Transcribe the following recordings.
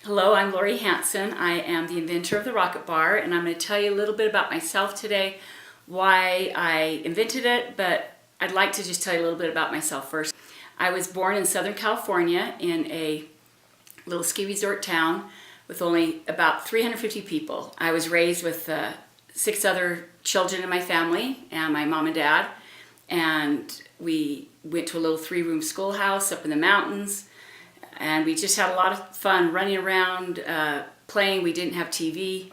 Hello, I'm Laurie Hansen. I am the inventor of the Rockit Barre, and I'm going to tell you a little bit about myself today, why I invented it, but I'd like to just tell you a little bit about myself first. I was born in Southern California in a little ski resort town with only about 350 people. I was raised with 6 other children in my family and my mom and dad, and we went to a little 3-room schoolhouse up in the mountains. And we just had a lot of fun running around, playing. We didn't have TV.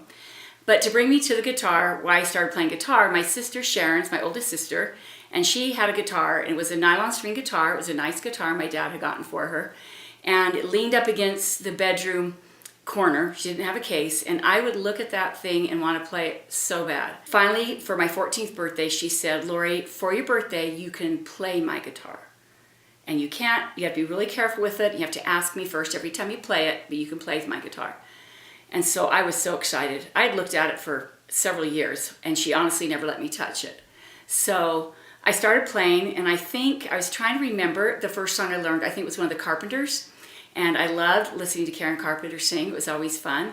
But to bring me to the guitar, why I started playing guitar, my sister Sharon's my oldest sister, and she had a guitar, and it was a nylon string guitar. It was a nice guitar my dad had gotten for her. And it leaned up against the bedroom corner. She didn't have a case, and I would look at that thing and want to play it so bad. Finally, for my 14th birthday, she said, "Laurie, for your birthday, you can play my guitar. And you have to be really careful with it. You have to ask me first every time you play it, but you can play my guitar." And so I was so excited. I had looked at it for several years, and she honestly never let me touch it. So I started playing, and I think I was trying to remember the first song I learned. I think it was one of the Carpenters, and I loved listening to Karen Carpenter sing. It was always fun.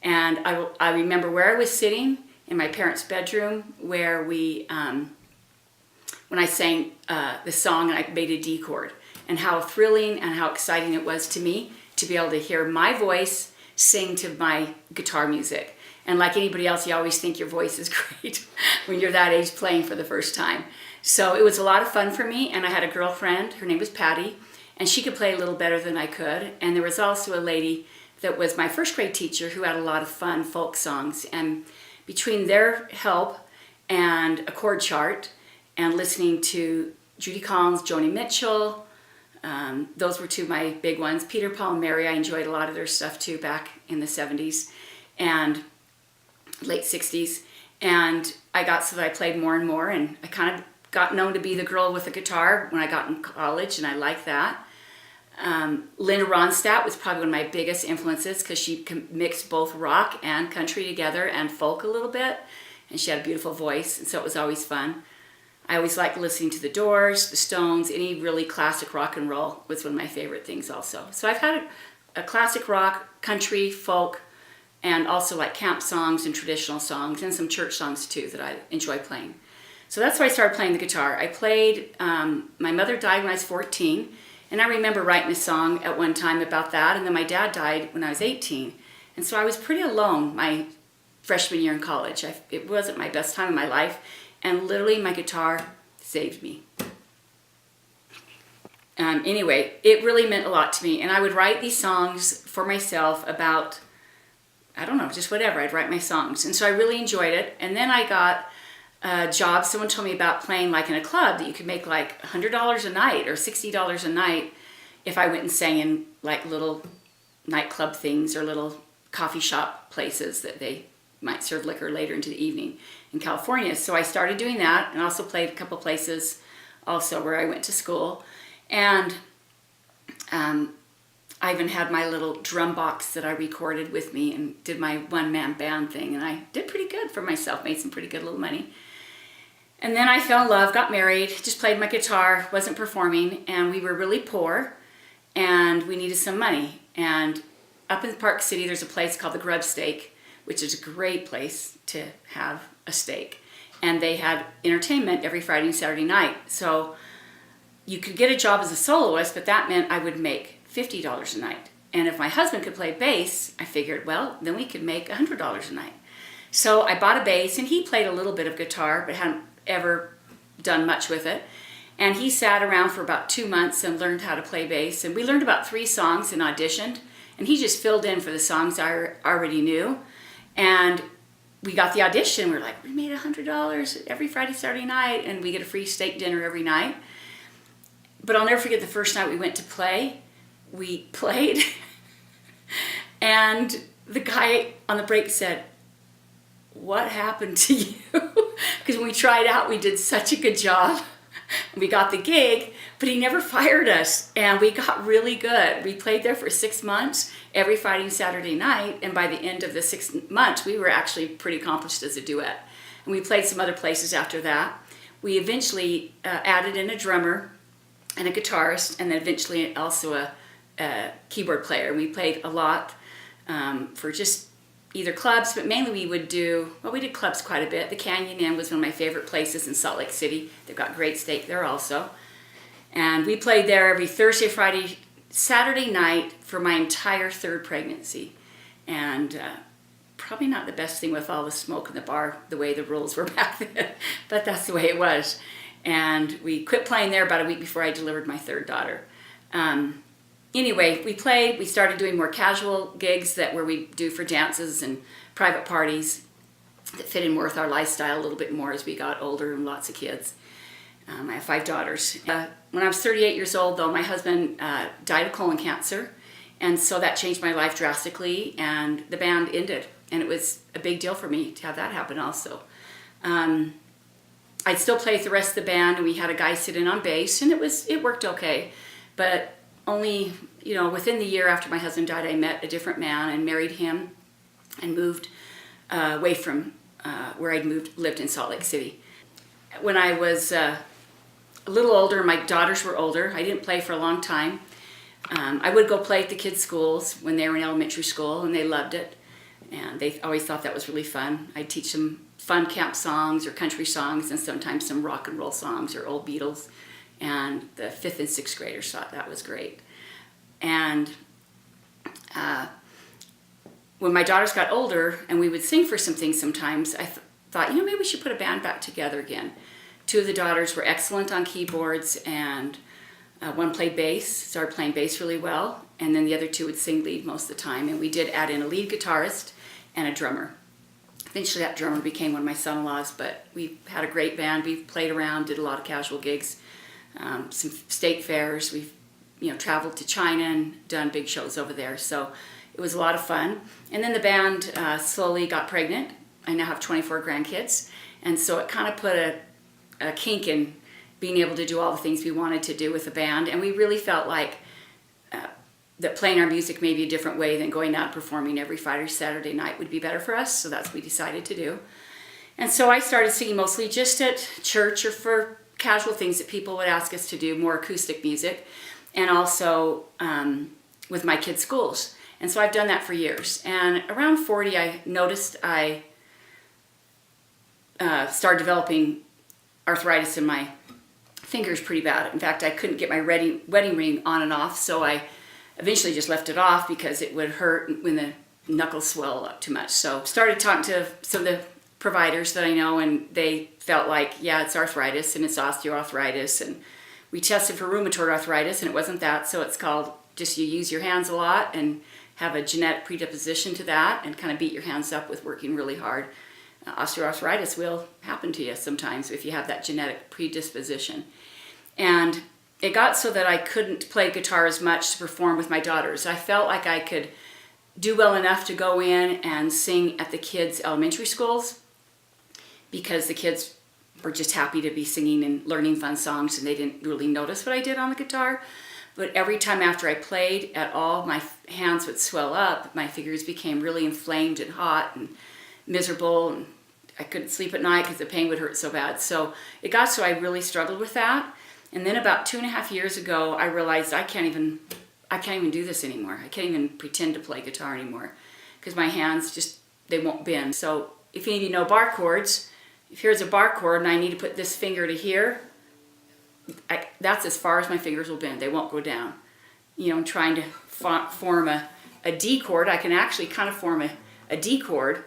And I remember where I was sitting in my parents' bedroom where when I sang the song and I made a D chord, and how thrilling and how exciting it was to me to be able to hear my voice sing to my guitar music. And like anybody else, you always think your voice is great when you're that age playing for the first time. So it was a lot of fun for me, and I had a girlfriend, her name was Patty, and she could play a little better than I could. And there was also a lady that was my first grade teacher who had a lot of fun folk songs. And between their help and a chord chart and listening to Judy Collins, Joni Mitchell, those were 2 of my big ones. Peter, Paul, and Mary, I enjoyed a lot of their stuff too back in the 70s and late 60s. And I got so that I played more and more, and I kind of got known to be the girl with a guitar when I got in college, and I liked that. Linda Ronstadt was probably one of my biggest influences because she mixed both rock and country together and folk a little bit, and she had a beautiful voice, and so it was always fun. I always liked listening to the Doors, the Stones, any really classic rock and roll was one of my favorite things also. So I've had a classic rock, country, folk, and also like camp songs and traditional songs and some church songs too that I enjoy playing. So that's why I started playing the guitar. I played, my mother died when I was 14, and I remember writing a song at one time about that, and then my dad died when I was 18. And so I was pretty alone my freshman year in college. It wasn't my best time in my life. And literally my guitar saved me. Anyway, it really meant a lot to me. And I would write these songs for myself about, I don't know, just whatever. I'd write my songs. And so I really enjoyed it. And then I got a job. Someone told me about playing like in a club that you could make like $100 a night or $60 a night if I went and sang in like little nightclub things or little coffee shop places that they might serve liquor later into the evening in California. So I started doing that, and also played a couple places also where I went to school. And I even had my little drum box that I recorded with me and did my one-man band thing, and I did pretty good for myself, made some pretty good little money. And then I fell in love, got married, just played my guitar, wasn't performing, and we were really poor, and we needed some money. And up in Park City, there's a place called the Grub Steak, which is a great place to have a steak. And they had entertainment every Friday and Saturday night. So you could get a job as a soloist, but that meant I would make $50 a night. And if my husband could play bass, I figured, well, then we could make $100 a night. So I bought a bass, and he played a little bit of guitar, but hadn't ever done much with it. And he sat around for about 2 months and learned how to play bass. And we learned about 3 songs and auditioned. And he just filled in for the songs I already knew. And we got the audition. We were like, we made $100 every Friday, Saturday night, and we get a free steak dinner every night. But I'll never forget the first night we went to play. We played, and the guy on the break said, "What happened to you?" Because when we tried out, we did such a good job. We got the gig, but he never fired us, and we got really good. We played there for 6 months, every Friday and Saturday night, and by the end of the 6 months, we were actually pretty accomplished as a duet. And we played some other places after that. We eventually added in a drummer and a guitarist, and then eventually also a keyboard player. We played a lot for just either clubs, but mainly we would do, well, we did clubs quite a bit. The Canyon Inn was one of my favorite places in Salt Lake City. They've got great steak there also. And we played there every Thursday, Friday, Saturday night for my entire third pregnancy. And probably not the best thing with all the smoke in the bar, the way the rules were back then, but that's the way it was. And we quit playing there about a week before I delivered my third daughter. Anyway, we played, we started doing more casual gigs where we do for dances and private parties that fit in more with our lifestyle a little bit more as we got older and lots of kids. I have 5 daughters. When I was 38 years old, though, my husband died of colon cancer, and so that changed my life drastically, and the band ended, and it was a big deal for me to have that happen also. I'd still play with the rest of the band, and we had a guy sit in on bass, and it worked okay, but only, within the year after my husband died, I met a different man and married him and moved away from where I'd lived in Salt Lake City. When I was a little older, my daughters were older. I didn't play for a long time. I would go play at the kids' schools when they were in elementary school, and they loved it. And they always thought that was really fun. I'd teach them fun camp songs or country songs and sometimes some rock and roll songs or old Beatles. And the 5th and 6th graders thought that was great. And when my daughters got older and we would sing for some things sometimes, I thought, maybe we should put a band back together again. 2 of the daughters were excellent on keyboards, and one played bass, started playing bass really well, and then the other 2 would sing lead most of the time. And we did add in a lead guitarist and a drummer. Eventually that drummer became one of my son-in-laws, but we had a great band. We played around, did a lot of casual gigs. Some state fairs. We've traveled to China and done big shows over there, so it was a lot of fun. And then the band slowly got pregnant. I now have 24 grandkids, and so it kind of put a kink in being able to do all the things we wanted to do with the band, and we really felt like that playing our music maybe a different way than going out performing every Friday or Saturday night would be better for us, so that's what we decided to do. And so I started singing mostly just at church or for casual things that people would ask us to do, more acoustic music, and also with my kids' schools. And so I've done that for years. And around 40, I noticed I started developing arthritis in my fingers pretty bad. In fact, I couldn't get my wedding ring on and off, so I eventually just left it off because it would hurt when the knuckles swell up too much. So started talking to some of the providers that I know, and they felt like, yeah, it's arthritis and it's osteoarthritis, and we tested for rheumatoid arthritis and it wasn't that, so it's called just you use your hands a lot and have a genetic predisposition to that and kind of beat your hands up with working really hard. Osteoarthritis will happen to you sometimes if you have that genetic predisposition. And it got so that I couldn't play guitar as much to perform with my daughters. I felt like I could do well enough to go in and sing at the kids' elementary schools because the kids were just happy to be singing and learning fun songs, and they didn't really notice what I did on the guitar. But every time after I played at all, my hands would swell up. My fingers became really inflamed and hot and miserable, and I couldn't sleep at night because the pain would hurt so bad. So it got so I really struggled with that. And then about 2.5 years ago, I realized I can't even do this anymore. I can't even pretend to play guitar anymore because my hands just, they won't bend. So if any of you know bar chords, if here's a bar chord and I need to put this finger to here, that's as far as my fingers will bend. They won't go down. I'm trying to form a D chord. I can actually kind of form a D chord,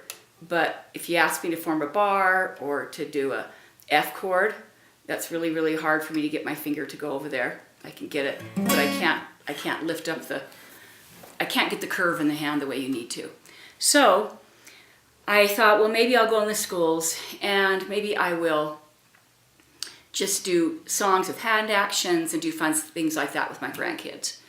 but if you ask me to form a bar or to do a F chord, that's really, really hard for me to get my finger to go over there. I can get it, but I can't lift up I can't get the curve in the hand the way you need to. So I thought, well, maybe I'll go in the schools and maybe I will just do songs with hand actions and do fun things like that with my grandkids.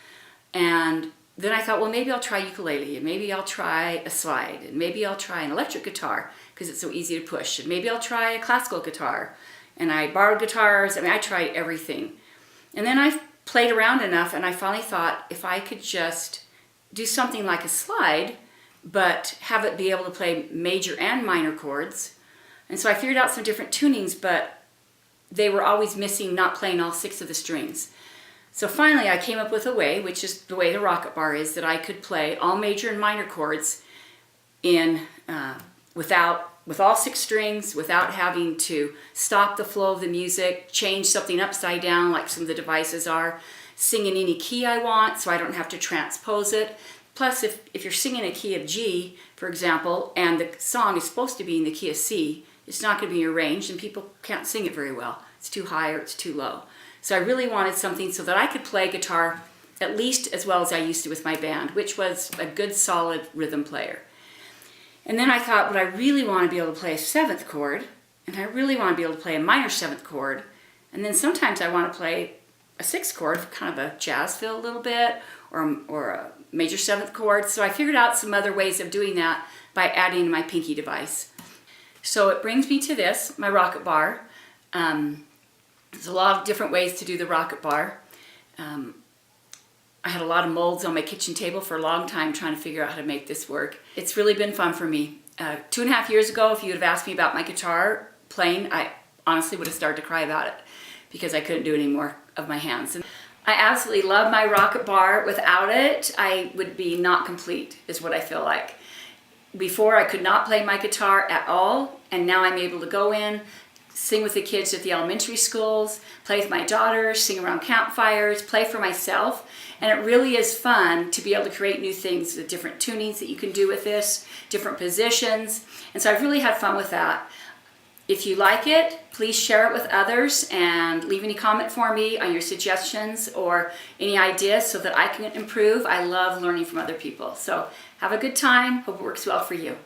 And then I thought, well, maybe I'll try ukulele, and maybe I'll try a slide, and maybe I'll try an electric guitar because it's so easy to push, and maybe I'll try a classical guitar. And I borrowed guitars. I tried everything. And then I played around enough, and I finally thought if I could just do something like a slide, but have it be able to play major and minor chords. And so I figured out some different tunings, but they were always missing, not playing all 6 of the strings. So finally I came up with a way, which is the way the Rockit Barre is, that I could play all major and minor chords in with all 6 strings, without having to stop the flow of the music, change something upside down like some of the devices are, sing in any key I want so I don't have to transpose it. Plus, if you're singing a key of G, for example, and the song is supposed to be in the key of C, it's not going to be arranged and people can't sing it very well. It's too high or it's too low. So I really wanted something so that I could play guitar at least as well as I used to with my band, which was a good solid rhythm player. And then I thought, but I really want to be able to play a 7th chord, and I really want to be able to play a minor 7th chord, and then sometimes I want to play a 6th chord, kind of a jazz feel a little bit, or a major 7th chord. So I figured out some other ways of doing that by adding my pinky device. So it brings me to this, my Rockit Barre. There's a lot of different ways to do the Rockit Barre. I had a lot of molds on my kitchen table for a long time trying to figure out how to make this work. It's really been fun for me. 2.5 years ago, if you would have asked me about my guitar playing, I honestly would have started to cry about it because I couldn't do any more of my hands. And I absolutely love my Rockit Barre. Without it, I would be not complete, is what I feel like. Before, I could not play my guitar at all, and now I'm able to go in, sing with the kids at the elementary schools, play with my daughters, sing around campfires, play for myself. And it really is fun to be able to create new things, the different tunings that you can do with this, different positions. And so I've really had fun with that. If you like it, please share it with others and leave any comment for me on your suggestions or any ideas so that I can improve. I love learning from other people. So have a good time. Hope it works well for you.